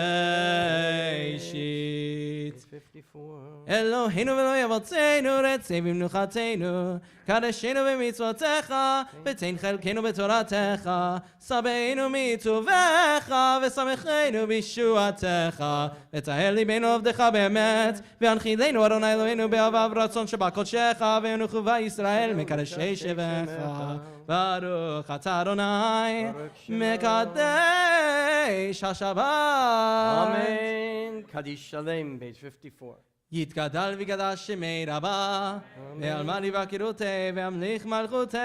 [SPEAKER 3] אלוהינו ולא יבצנו רצי במנוחתנו, קדשנו במצוותיך, ותן חלקנו בתורתך, שבענו מטובך, ושמחנו בישועתך, ותהל ליבנו עבדך באמת, והנחילנו אדוני אלוהינו באהבה ורצון שבקודשך, ואנוכו בישראל מקדשי שבך. ברוך אתה אדוני מקדש השבת.
[SPEAKER 1] Amen. Kaddish Shalem, page 54.
[SPEAKER 3] יתגדל ויגדש שמי רבה, ואלמד יבקרותי, והמליך מלכותי,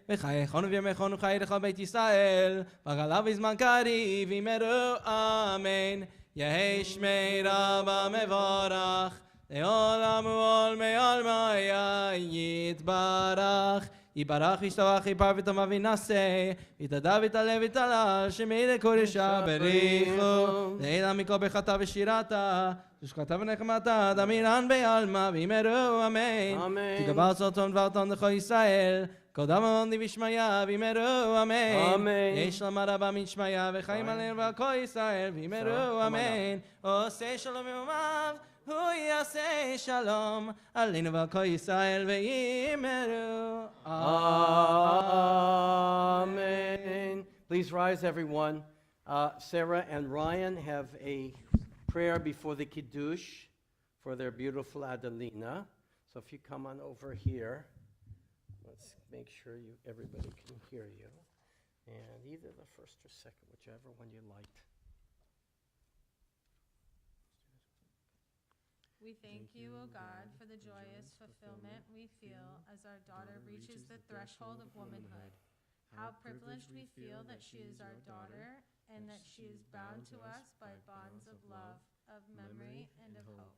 [SPEAKER 3] וחייכון וימכון וחיי לכל בית ישראל, בגלה בזמן קריב ימרו אמן. יהי שמי רבה מבורך, לעולם ועולמי עלמיה יתברך. יברך וישתבח יפר וטובה וינשא, יתהדר ויתעלה ויתהלל, שמי לקודשה בריחו, לעילה מכל ברכתה ושירתה, תשכתה ונחמתה, דמירן בעלמא ויאמרו אמן. תגבר סרטון ורטון לכל ישראל, כל דם עוני ושמיה ויאמרו אמן. יש שלום רבה משמיה וחיים עלינו ועל כל ישראל ויאמרו אמן. עושה שלום יומיו הוא יעשה שלום עלינו ועל כל ישראל ויאמרו
[SPEAKER 1] Amen. Please rise, everyone. Sarah and Ryan have a prayer before the Kiddush for their beautiful Adilina. So if you come on over here, let's make sure everybody can hear you. And either the first or second, whichever one you like.
[SPEAKER 5] We thank you, O God, for the joyous fulfillment we feel as our daughter reaches the threshold of womanhood. How privileged we feel that she is our daughter and that she is bound to us by bonds of love, of memory, and of hope.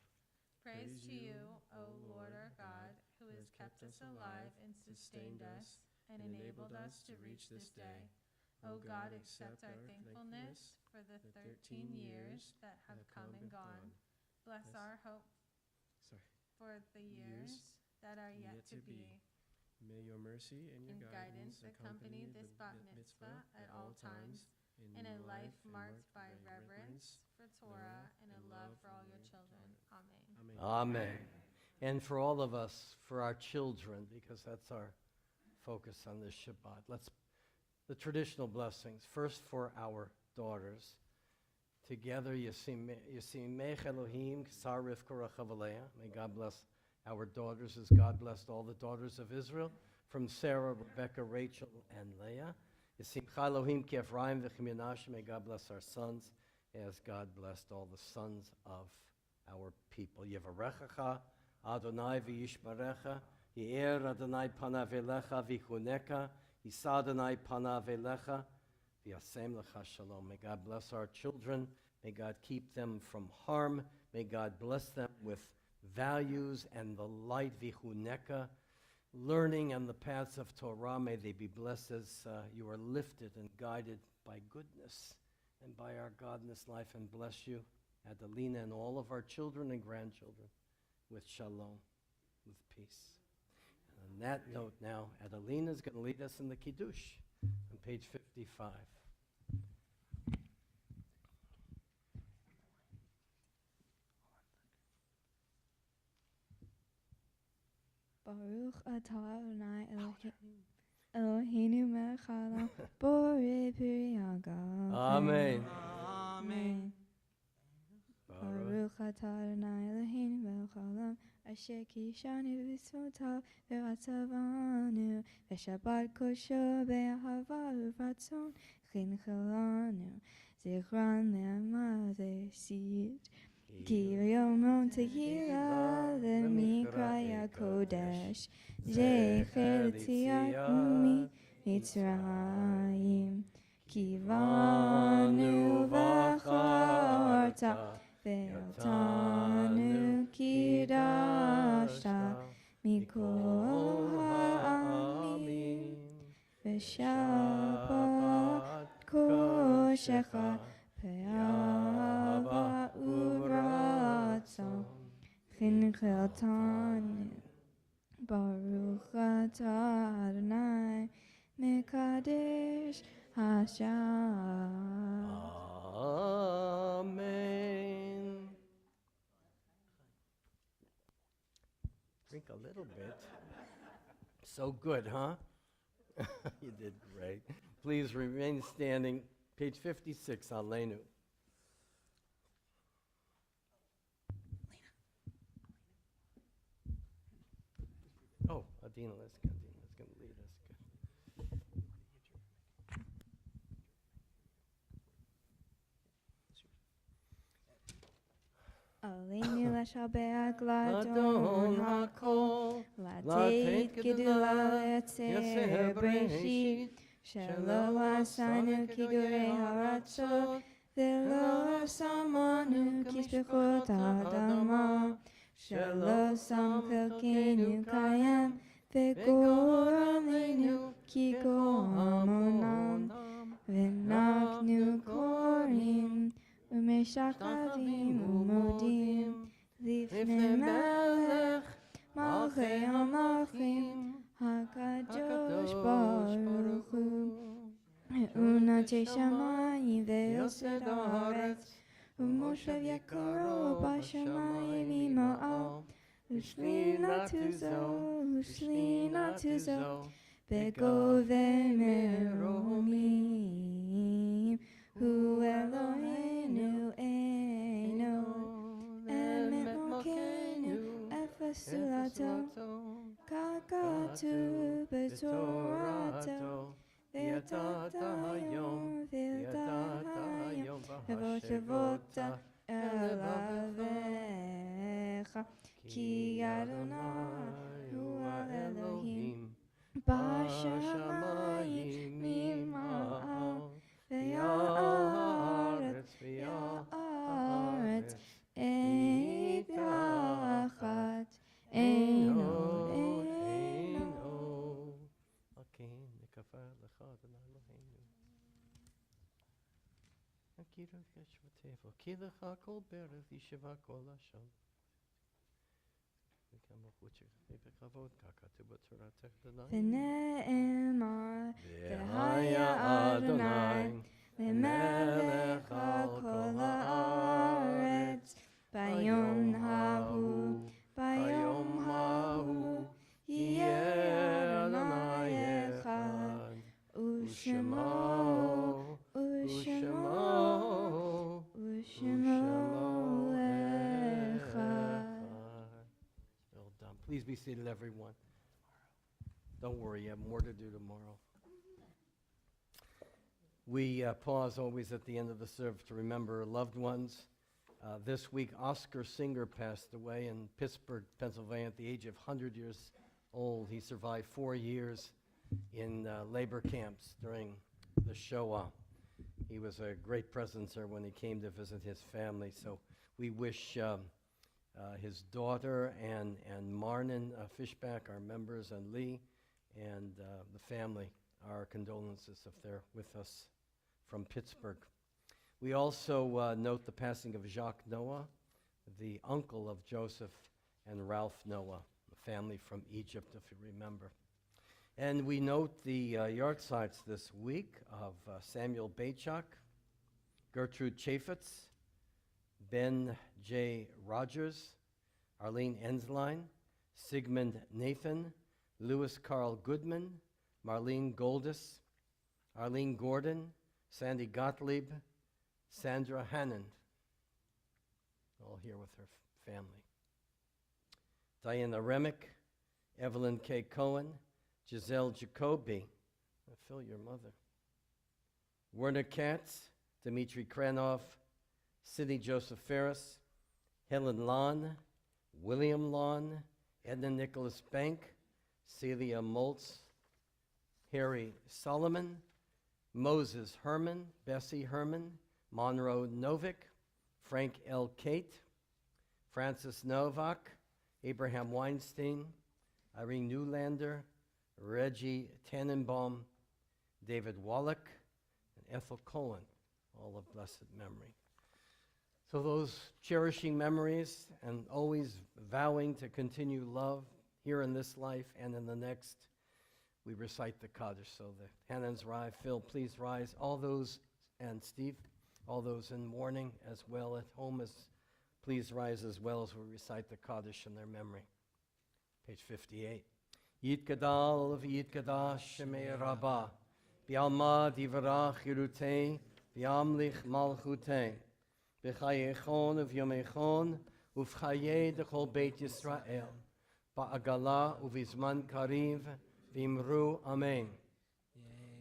[SPEAKER 5] Praise to you, O Lord our God, who has kept us alive and sustained us and enabled us to reach this day. O God, accept our thankfulness for the 13 years that have come and gone. Bless our hope for the years that are yet to be.
[SPEAKER 6] May your mercy and your
[SPEAKER 5] guidance accompany this bat mitzvah at all times, in a life marked by reverence for Torah and a love for all your children. Amen.
[SPEAKER 1] Amen. And for all of us, for our children, because that's our focus on this Shabbat. The traditional blessings. First for our daughters. Together, Yasimech Elohim, Ksar Rivka Rachavalea. May God bless our daughters as God blessed all the daughters of Israel, from Sarah, Rebecca, Rachel, and Leah. Yasimcha Elohim ki Ephraim v'chim Menashe. May God bless our sons as God blessed all the sons of our people. Yevarechacha Adonai v'yishbarecha, Ye'er Adonai panav elecha v'chuneka, Yisa Adonai panav elecha, v'yasem lecha shalom. May God bless our children. May God keep them from harm. May God bless them with values and the light, v'chuneka, learning on the paths of Torah. May they be blessed as you are lifted and guided by goodness and by our God in this life, and bless you, Adilina, and all of our children and grandchildren with shalom, with peace. And on that note now, Adilina is going to lead us in the Kiddush on page 55.
[SPEAKER 4] Baruch atah Adonai Eloheinu melech haolam, borei peri hagam.
[SPEAKER 1] Amen.
[SPEAKER 3] Amen.
[SPEAKER 4] Baruch atah Adonai Eloheinu melech haolam, asher kishanu b'mitzvotav v'ratzavanu, v'shabbat kosher be'ahava u'ratzon, chinchelanu, zichron le'amah ze'sid. Ki v'yomon tehillah le'mikraya kodesh, zecher l'tziat Mitzrayim. Ki vanu v'charta ve'otanu kidashta mikol ha'amim v'shabbat koshecha pe'ahava uvratzon chincheltanu Baruch atah Adonai Mekadesh Hashem.
[SPEAKER 1] Amen. Drink a little bit. So good, huh? You did great. Please remain standing. Page 56 on Lenu. Oh, Adina, let's go. Adina's going to lead us.
[SPEAKER 4] Aleinu l'shabbeach
[SPEAKER 1] Adon
[SPEAKER 4] l'adon
[SPEAKER 1] hakol,
[SPEAKER 4] l'ateit gedula l'etzer breshit, shelo asanu kigurei haratzot, v'lo asamanu kisbechot ha'adama, shelo sam chelkeinu kayam, v'gor aleinu kigor hamonam, v'naknu korim, ומשחווים ומודים לפני מלך מלכי המלכים הקדוש ברוך הוא ונטי שמיים ויוסד הארץ ומושב יקרו בשמיים ממעל ושלינתו זו בגובה מרומים הוא אלוהינו אינו אמת מלכנו אפס זולתו ככתוב בתורתו וידעת היום ובשבות אל אביך כי אדוני הוא האלוהים בשמיים ממעל והארץ אין אחת אינו
[SPEAKER 1] כן, נקפה לך אדוני אלוהינו. כי לך שבתיך, כי לך כל ברך ישבה כל לשון. וכמה חודשך בכבוד, ככתוב בתורתך אדוני.
[SPEAKER 4] ונאמר והיה אדוני למלך על כל הארץ ביום ההוא יהיה אדוני אחד ושמו אחד.
[SPEAKER 1] Well done. Please be seated, everyone. Don't worry, you have more to do tomorrow. We pause always at the end of the service to remember loved ones. This week, Oscar Singer passed away in Pittsburgh, Pennsylvania, at the age of 100 years old. He survived 4 years in labor camps during the Shoah. He was a great presencer when he came to visit his family. So we wish his daughter and Marnin Fishback, our members, and Lee, and the family, our condolences if they're with us from Pittsburgh. We also note the passing of Jacques Noah, the uncle of Joseph and Ralph Noah, the family from Egypt, if you remember. And we note the yahrzeits this week of Samuel Bachok, Gertrude Chaffetz, Ben J. Rogers, Arlene Ensline, Sigmund Nathan, Louis Carl Goodman, Marlene Goldis, Arlene Gordon, Sandy Gottlieb, Sandra Hannon. all here with her family. Diana Remick, Evelyn K. Cohen, Giselle Jacoby, Phil, your mother, Werner Katz, Dmitry Kranov, Sidney Joseph Ferris, Helen Lon, William Lon, Edna Nicholas Bank, Celia Moltz, Harry Solomon, Moses Herman, Bessie Herman, Monroe Novick, Frank L. Kate, Francis Novak, Abraham Weinstein, Irene Newlander, Reggie Tannenbaum, David Wallach, and Ethel Cohen, all of blessed memory. So those cherishing memories and always vowing to continue love here in this life and in the next, we recite the Kaddish. So the Hanans rise. Phil, please rise. All those, and Steve, all those in mourning as well at home, please rise as well as we recite the Kaddish in their memory. Page 58. Yitgadal v'yitgadash shemei rabbah, b'alma divarach yirutei, v'yamlich malchutei, b'chayechon v'yomechon, uv'chayei dechol beit Yisrael, ba'agala uv'izman kariv, v'imru amen.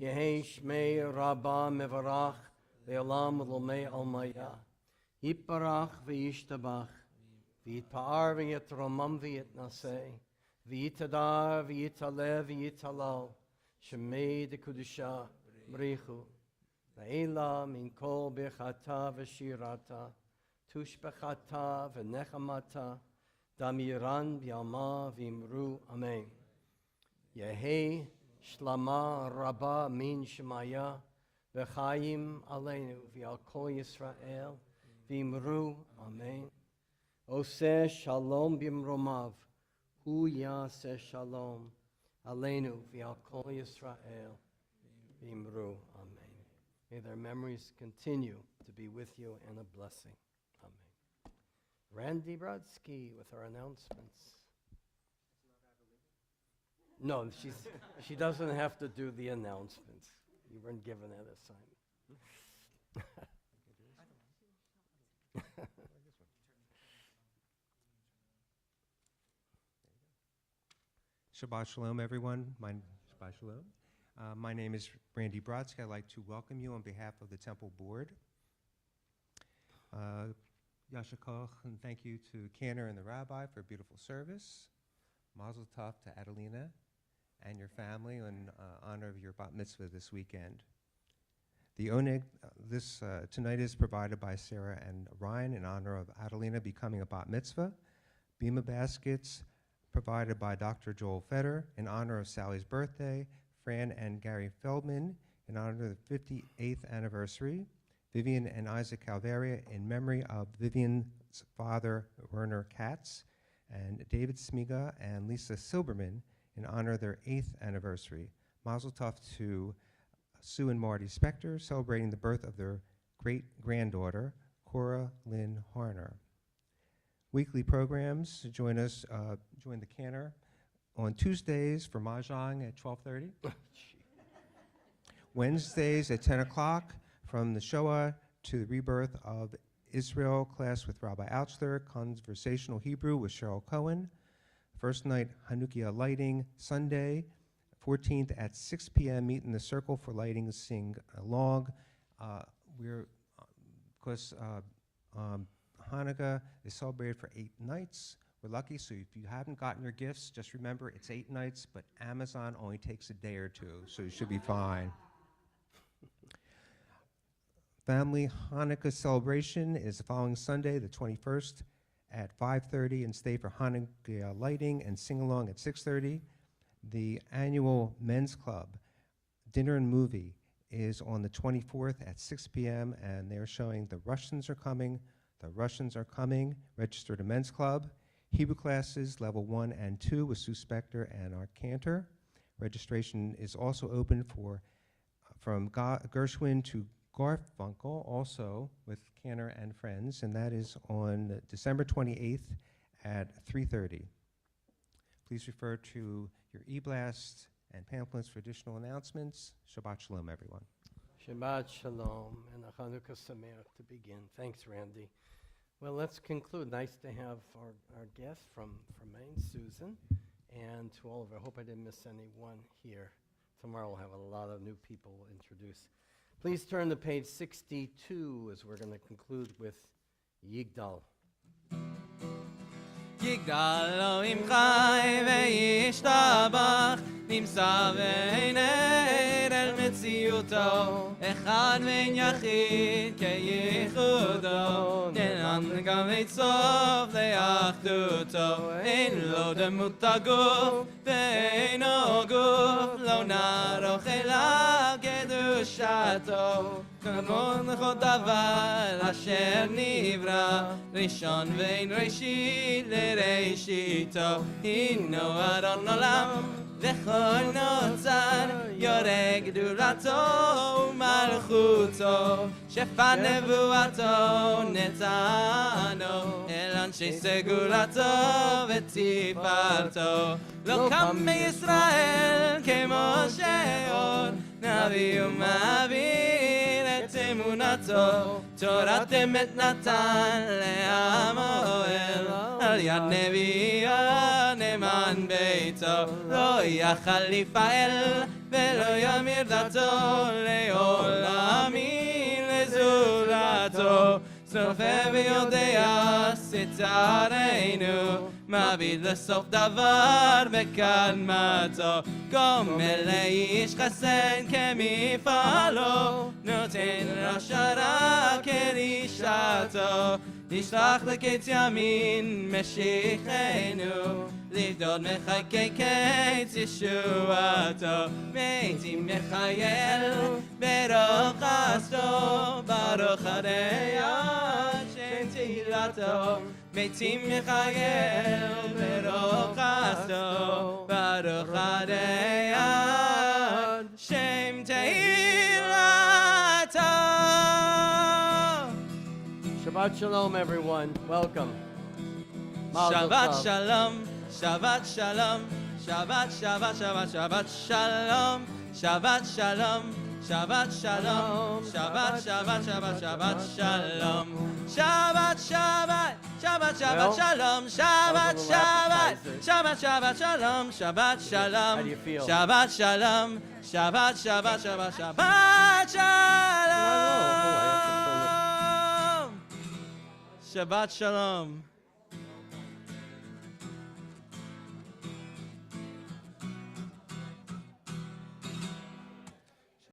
[SPEAKER 1] Yehei shmei rabbah mevarach, le'olam l'omei almaya, yitbarach v'yishtabach, v'yitpa'ar v'yitromam v'yitnasei, V'yitadar, v'yitalev, v'yitalal, shemei dekudusha, mrichu, v'ela min kol bechata v'shirata, tushbechata v'nechamata, damiran v'yama v'imru, amen. Yehei shlama rabba min shemaya, v'chayim aleinu v'al kol Yisrael, v'imru, amen. Oseh shalom b'imromav, Hu Yaseh Shalom, Aleinu v'al kol Yisrael, v'imru, amen. May their memories continue to be with you and a blessing. Amen. Randy Brodsky with our announcements. No, she doesn't have to do the announcements. You weren't given that assignment.
[SPEAKER 7] Shabbat Shalom, everyone. Shabbat Shalom. My name is Randy Brodsky. I'd like to welcome you on behalf of the Temple Board. Yasher Koch, and thank you to Cantor and the Rabbi for a beautiful service. Mazel Tov to Adilina and your family in honor of your bat mitzvah this weekend. The oneg tonight is provided by Sarah and Ryan in honor of Adilina becoming a bat mitzvah. Bima baskets provided by Dr. Joel Fetter in honor of Sally's birthday, Fran and Gary Feldman in honor of the 58th anniversary, Vivian and Isaac Calvaria in memory of Vivian's father, Werner Katz, and David Smiga and Lisa Silberman in honor of their 8th anniversary. Mazel tov to Sue and Marty Spector celebrating the birth of their great-granddaughter, Cora Lynn Harner. Weekly programs, join the Cantor on Tuesdays for Mahjong at 12:30. Wednesdays at 10 o'clock from the Shoah to the Rebirth of Israel class with Rabbi Ouchler, Conversational Hebrew with Cheryl Cohen. First night Hanukkah lighting, Sunday, 14th at 6 p.m. Meet in the circle for lighting, sing along. Hanukkah is celebrated for 8 nights. We're lucky, so if you haven't gotten your gifts, just remember it's 8 nights, but Amazon only takes a day or two, so you should be fine. Family Hanukkah celebration is the following Sunday, the 21st at 5:30, and stay for Hanukkah lighting and sing along at 6:30. The annual men's club dinner and movie is on the 24th at 6 p.m., and they're showing The Russians Are Coming. The Russians Are Coming. Register to men's club. Hebrew classes, level 1 and 2 with Sue Spector and Art Cantor. Registration is also open for from Gershwin to Garfunkel, also with Cantor and friends, and that is on December 28th at 3:30. Please refer to your e-blast and pamphlets for additional announcements. Shabbat Shalom, everyone.
[SPEAKER 1] Shabbat Shalom and a Hanukkah Sameach to begin. Thanks, Randy. Well, let's conclude. Nice to have our guest from Maine, Susan, and to all of you. I hope I didn't miss anyone here. Tomorrow we'll have a lot of new people we'll introduce. Please turn to page 62 as we're going to conclude with Yigdal.
[SPEAKER 3] יגדל לו עם חי וישתבח נמסע ועינר אל מציאותו אחד ואין יחיד כייחודו נען גם אין סוף לאחדותו אין לו דמות הגוף ואינו גוף לא נערוך אליו קדושתו כמון לכל דבר אשר נברא ראשון ואין ראשית לראשיתו הינו אדון עולם וכל נוצר יורה גדולתו ומלכותו שפע נבואתו נתנו אל אנשי סגולתו ותפארתו לא קם בישראל כמו שעוד נביא ומעביר את אמונתו תורת אמת נתן לעם אוהל על יד נביאו נאמן ביתו לא יכל לפעל ולא ימיר דתו לעולמים לזולתו צופה ויודע סתרנו מעביד לסוף דבר בקדמתו גומל לאיש חסד כמפעלו נותן רשע כרישתו נשלח לקץ ימין משיחנו לבדוד מחכה קץ ישועתו מתים מחייל ברוך חסדו ברוך הדיין שם תהילתו מתים מחייל ברוך חסדו ברוך הדיין שם תהילתו.
[SPEAKER 1] Shabbat Shalom, everyone. Welcome. Mazel
[SPEAKER 3] Shabbat
[SPEAKER 1] tov.
[SPEAKER 3] Shalom, Shabbat Shalom, Shabbat Shabbat Shabbat Shabbat Shalom, Shabbat Shalom, Shabbat Shalom, Shabbat Shabbat Shabbat Shabbat Shalom, Shabbat Shabbat Shabbat Shabbat Shalom, Shabbat Shabbat Shabbat Shabbat Shalom, Shabbat Shalom,
[SPEAKER 1] How do you feel?
[SPEAKER 3] Shabbat Shalom, Shabbat Shabbat Shabbat Shabbat Shalom, Shabbat Shalom.